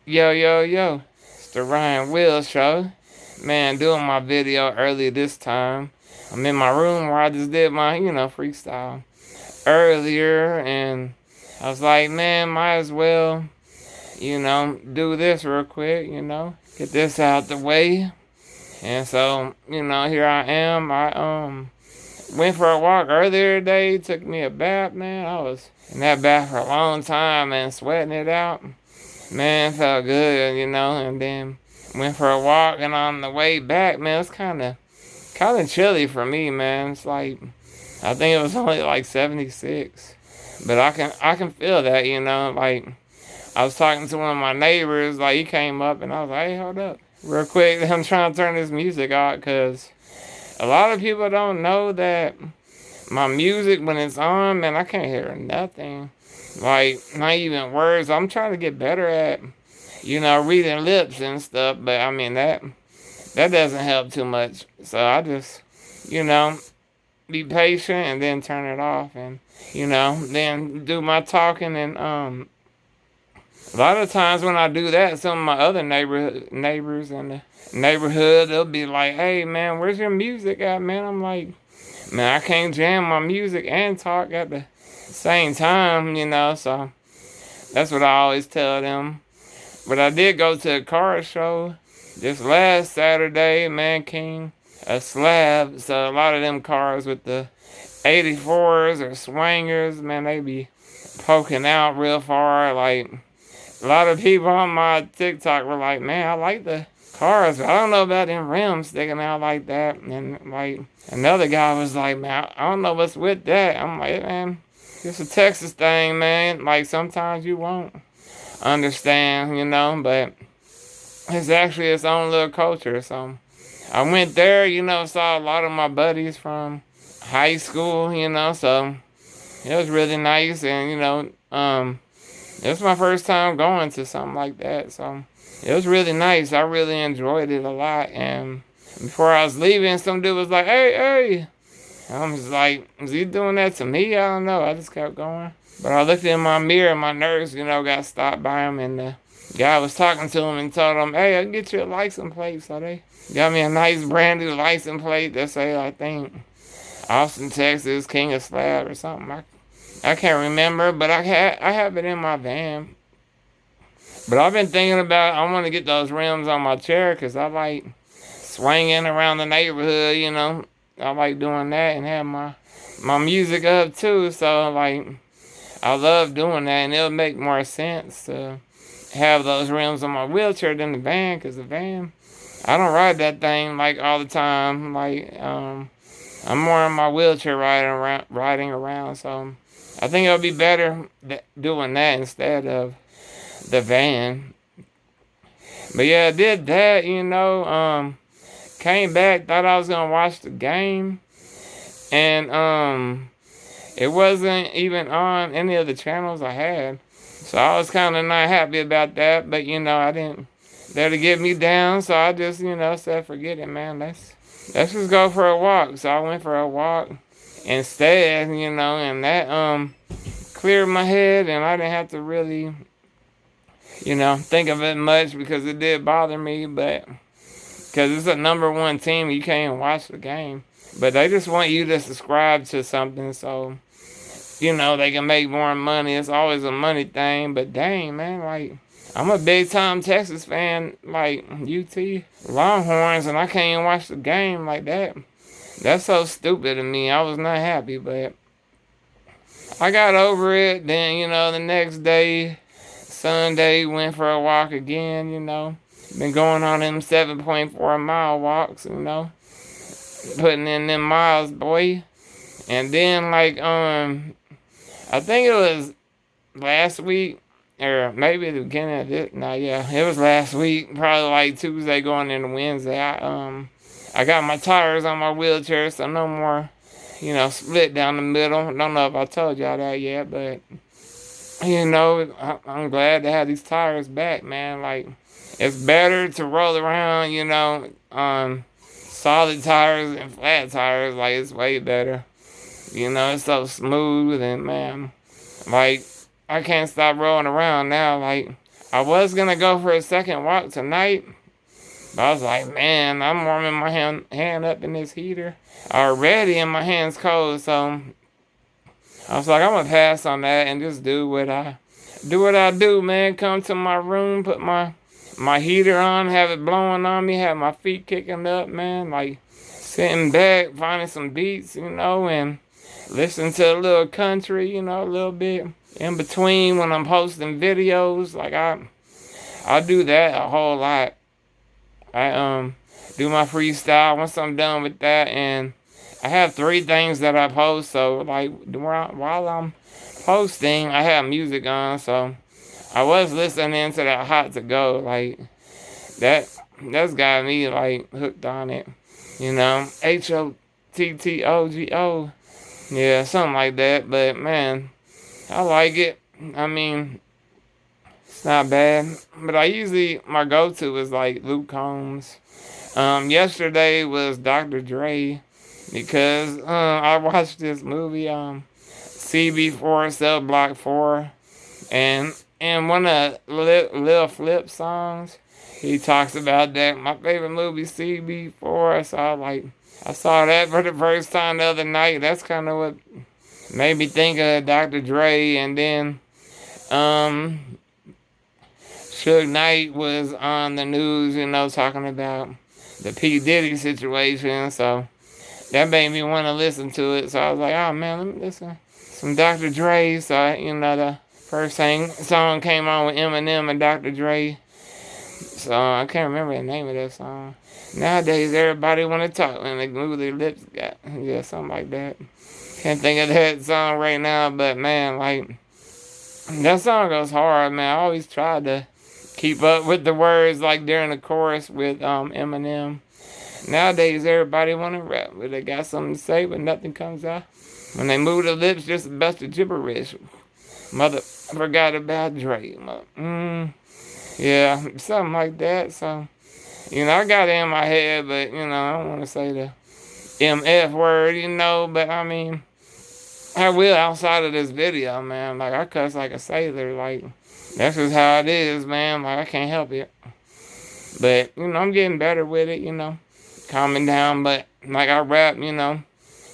Yo, yo, yo. It's the Wheelz Show. Man, doing my video early this time. I'm in my room where I just did my, freestyle earlier. And I was like, man, might as well, do this real quick, get this out the way. And so, here I am. I went for a walk earlier today, took me a bath, man. I was in that bath for a long time, man, sweating it out. Man, felt good, and then went for a walk, and on the way back, man, it's kind of chilly for me, man. It's like I think it was only like 76, but I can feel that, like I was talking to one of my neighbors, like he came up, and I was like, hey, hold up, real quick, I'm trying to turn this music out, cause a lot of people don't know that my music when it's on, man, I can't hear nothing. Like, not even words. I'm trying to get better at, reading lips and stuff, but I mean that doesn't help too much. So I just, you know, be patient and then turn it off and, then do my talking and a lot of times when I do that, some of my other neighbors in the neighborhood, they'll be like, hey man, where's your music at, man? I'm like, man, I can't jam my music and talk at the same time, so that's what I always tell them. But I did go to a car show this last Saturday, man, King, a slab. So a lot of them cars with the 84s or swingers, man, they be poking out real far. Like, a lot of people on my TikTok were like, man, I like the cars, but I don't know about them rims sticking out like that. And like, another guy was like, man, I don't know what's with that. I'm like, man, it's a Texas thing, man. Like, sometimes you won't understand, but it's actually its own little culture. So I went there, saw a lot of my buddies from high school, so it was really nice. And, it was my first time going to something like that. So it was really nice. I really enjoyed it a lot. And before I was leaving, some dude was like, hey, hey. I was like, is he doing that to me? I don't know. I just kept going. But I looked in my mirror and my nurse, got stopped by him. And the guy was talking to him and told him, hey, I can get you a license plate. So they got me a nice brand new license plate that say, I think, Austin, Texas, King of Slab or something. I can't remember, but I have it in my van. But I've been thinking about, I want to get those rims on my chair because I like swinging around the neighborhood, I like doing that and have my music up too. So like, I love doing that, and it'll make more sense to have those rims on my wheelchair than the van, because the van, I don't ride that thing like all the time. Like, I'm more in my wheelchair riding around. So I think it'll be better doing that instead of the van. But yeah, I did that, came back, thought I was gonna watch the game, and it wasn't even on any of the channels I had. So I was kind of not happy about that, but I didn't dare to get me down, so I just, said forget it, man. Let's just go for a walk. So I went for a walk instead, and that cleared my head, and I didn't have to really, think of it much because it did bother me, but because it's a number one team, you can't even watch the game. But they just want you to subscribe to something so, they can make more money. It's always a money thing, but dang, man, like, I'm a big time Texas fan, like UT Longhorns, and I can't even watch the game like that. That's so stupid to me. I was not happy, but I got over it. Then, the next day, Sunday, went for a walk again, Been going on them 7.4 mile walks, putting in them miles, boy. And then, like, I think it was last week, or maybe the beginning of it. No, yeah, it was last week, probably like Tuesday going into Wednesday. I got my tires on my wheelchair, so no more, split down the middle. Don't know if I told y'all that yet, but I'm glad to have these tires back, man. Like, it's better to roll around, on solid tires and flat tires. Like, it's way better. It's so smooth, and man, like, I can't stop rolling around now. Like, I was gonna go for a second walk tonight, but I was like, man, I'm warming my hand up in this heater already, and my hand's cold. So I was like, I'm gonna pass on that and just do what I do, man. Come to my room, put my heater on, have it blowing on me, have my feet kicking up, man. Like sitting back, finding some beats, and listen to a little country, a little bit in between when I'm posting videos. Like I do that a whole lot. I do my freestyle once I'm done with that, and I have 3 things that I post. So like while I'm posting, I have music on. So I was listening to that Hot to Go, like that's got me like hooked on it. HOTTOGO. Yeah, something like that. But man, I like it. I mean, it's not bad. But my go-to is like Luke Combs. Yesterday was Dr. Dre because I watched this movie, CB4 Cell Block 4, and one of Lil Flip songs, he talks about that. My favorite movie, CB4. So I saw that for the first time the other night. That's kind of what made me think of Dr. Dre. And then Suge Knight was on the news, talking about the P. Diddy situation. So that made me want to listen to it. So I was like, oh man, let me listen to some Dr. Dre. So, the first song came on with Eminem and Dr. Dre. So I can't remember the name of that song. Nowadays, everybody want to talk when they move their lips. Yeah, something like that. Can't think of that song right now, but man, like, that song goes hard, man. I always try to keep up with the words, like during the chorus with Eminem. Nowadays, everybody want to rap, but they got something to say, but nothing comes out. When they move their lips, just a bunch of gibberish. Mother forgot about Dre. Yeah, something like that. So, I got it in my head, but, I don't want to say the MF word, but I mean, I will outside of this video, man. Like, I cuss like a sailor. Like, that's just how it is, man. Like, I can't help it. But, I'm getting better with it, calming down. But, like, I rap,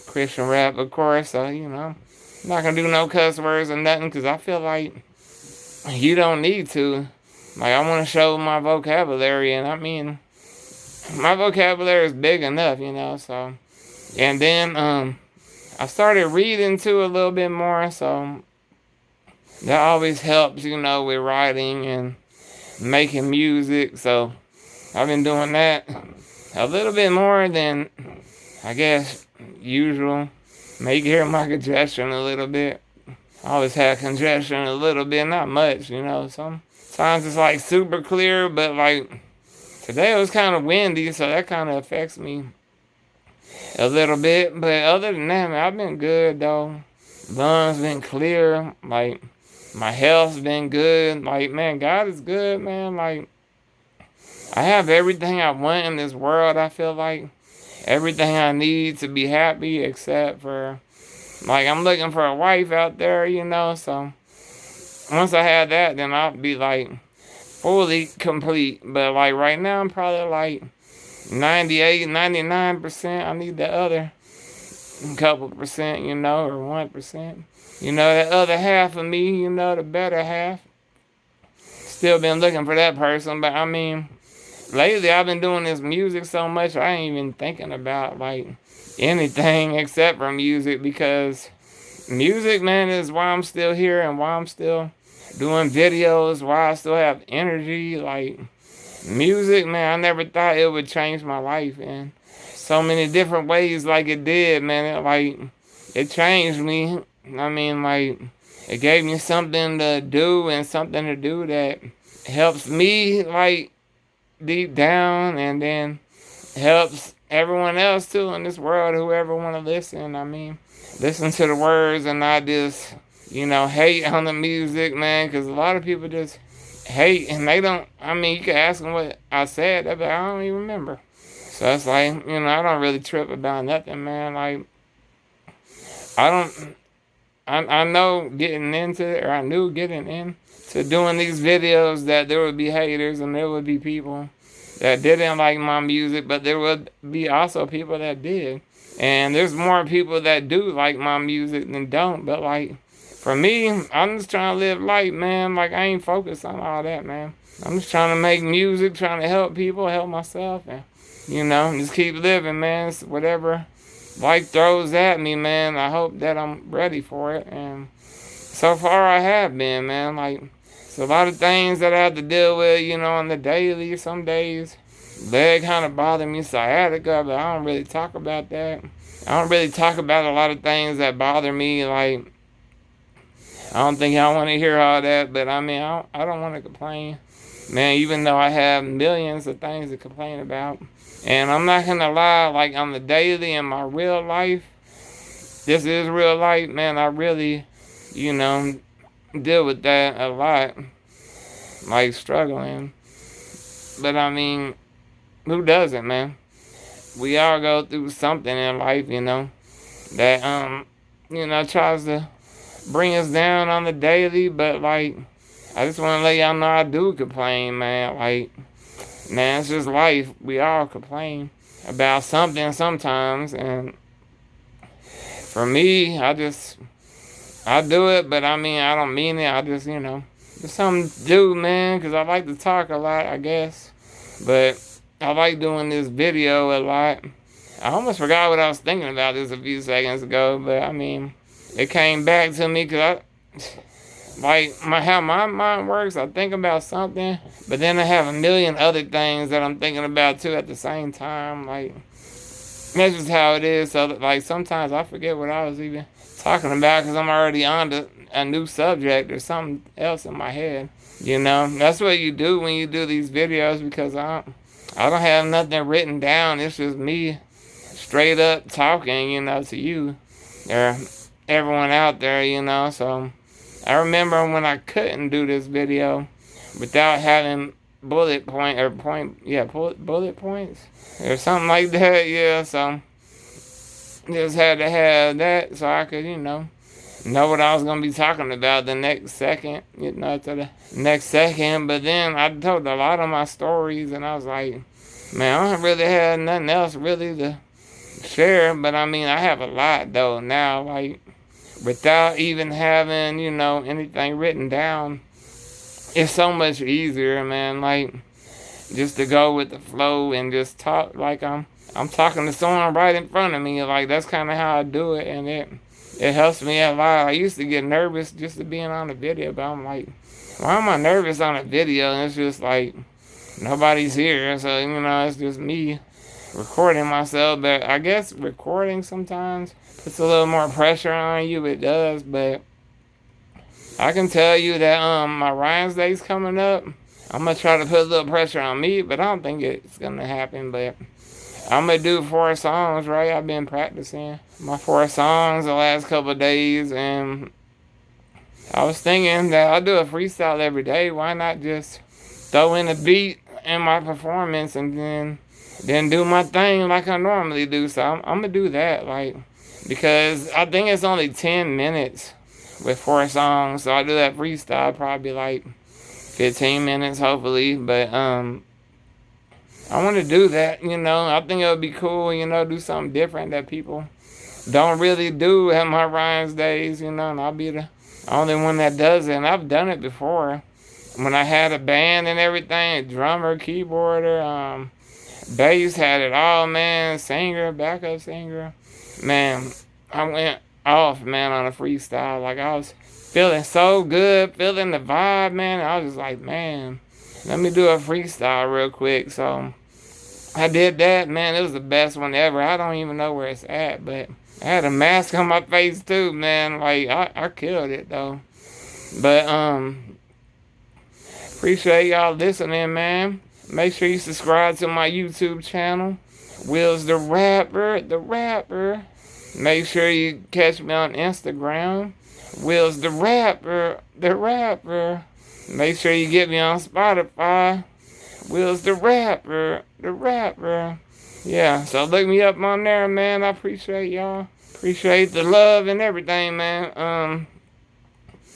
Christian rap, of course. So, I'm not going to do no cuss words or nothing because I feel like you don't need to. Like, I want to show my vocabulary, and I mean, my vocabulary is big enough, so. And then, I started reading too a little bit more, so that always helps, with writing and making music. So I've been doing that a little bit more than, I guess, usual. May hear my congestion a little bit. I always had congestion a little bit, not much, Sometimes it's like super clear, but like today it was kind of windy, so that kind of affects me a little bit. But other than that, man, I've been good though. Lungs been clear. Like my health's been good. Like, man, God is good, man. Like, I have everything I want in this world. I feel like everything I need to be happy, except for, like, I'm looking for a wife out there, so once I have that, then I'll be like fully complete. But like right now, I'm probably like 98, 99%. I need the other couple percent, or 1%. That other half of me, the better half. Still been looking for that person, but I mean, lately I've been doing this music so much, I ain't even thinking about like anything except for music, because music, man, is why I'm still here and why I'm still doing videos, why I still have energy. Like, music, man, I never thought it would change my life in so many different ways like it did, man. It changed me. I mean, like, it gave me something to do and something to do that helps me, like, deep down, and then helps everyone else too in this world, whoever want to listen. I mean, listen to the words and not just, hate on the music, man, because a lot of people just hate and they don't, I mean, you can ask them what I said, but I don't even remember. So it's like, I don't really trip about nothing, man. Like, I know getting into it, or I knew getting into to doing these videos that there would be haters and there would be people that didn't like my music, but there would be also people that did. And there's more people that do like my music than don't. But like, for me, I'm just trying to live life, man. Like, I ain't focused on all that, man. I'm just trying to make music, trying to help people, help myself, and, you know, just keep living, man. It's whatever life throws at me, man. I hope that I'm ready for it. And so far I have been, man. Like, it's a lot of things that I have to deal with, you know, on the daily. Some days, leg kind of bother me, sciatica, but I don't really talk about that. I don't really talk about a lot of things that bother me. Like, I don't think I want to hear all that, but I mean, I don't want to complain, man, even though I have millions of things to complain about. And I'm not going to lie, like, on the daily in my real life, this is real life, man. I really, you know, deal with that a lot, like struggling. But I mean, who doesn't, man? We all go through something in life, you know, that, you know, tries to bring us down on the daily. But like, I just want to let y'all know I do complain, man. Like, man, it's just life. We all complain about something sometimes. And for me, I do it, but I mean, I don't mean it. I just, you know, it's something to do, man, because I like to talk a lot, I guess. But I like doing this video a lot. I almost forgot what I was thinking about this a few seconds ago, but I mean, it came back to me because how my mind works, I think about something, but then I have a million other things that I'm thinking about too at the same time. Like, that's just how it is. So, like, sometimes I forget what I was even talking about because I'm already on to a new subject or something else in my head. You know, that's what you do when you do these videos, because I don't have nothing written down. It's just me straight up talking, you know, to you or everyone out there, you know. So I remember when I couldn't do this video without having bullet points or something like that, yeah. So just had to have that so I could, you know what I was going to be talking about the next second, you know, to the next second. But then I told a lot of my stories, and I was like, man, I don't really have nothing else really to share. But I mean, I have a lot though now, like, without even having, you know, anything written down. It's so much easier, man, like, just to go with the flow and just talk like I'm talking to someone right in front of me. Like, that's kind of how I do it, and it helps me a lot. I used to get nervous just to being on the video, but I'm like, why am I nervous on a video? And it's just like, nobody's here, so, you know, it's just me recording myself. But I guess recording sometimes puts a little more pressure on you. It does, but I can tell you that my Ryan's Day's coming up. I'm going to try to put a little pressure on me, but I don't think it's going to happen. But I'm going to do 4 songs, right? I've been practicing my 4 songs the last couple of days, and I was thinking that I'll do a freestyle every day. Why not just throw in a beat in my performance and then do my thing like I normally do? So I'm going to do that, like, because I think it's only 10 minutes with 4 songs. So I'll do that freestyle probably like 15 minutes, hopefully. But I want to do that, you know. I think it would be cool, you know, do something different that people don't really do at my Ryan's Days, you know, and I'll be the only one that does it. And I've done it before when I had a band and everything, drummer, keyboarder, bass, had it all, man, singer, backup singer. Man, I went off, man, on a freestyle. Like, I was feeling so good, feeling the vibe, man. I was just like, man, let me do a freestyle real quick. So I did that, man. It was the best one ever. I don't even know where it's at, but I had a mask on my face too, man. Like, I killed it though. But appreciate y'all listening, man. Make sure you subscribe to my YouTube channel, Wheelz the rapper. Make sure you catch me on Instagram, Wheelz the rapper. Make sure you get me on Spotify, Wheelz the rapper. Yeah, so look me up on there, man. I appreciate y'all. Appreciate the love and everything, man.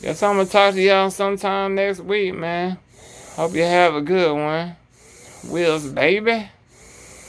Guess I'm gonna talk to y'all sometime next week, man. Hope you have a good one. Wheelz, baby.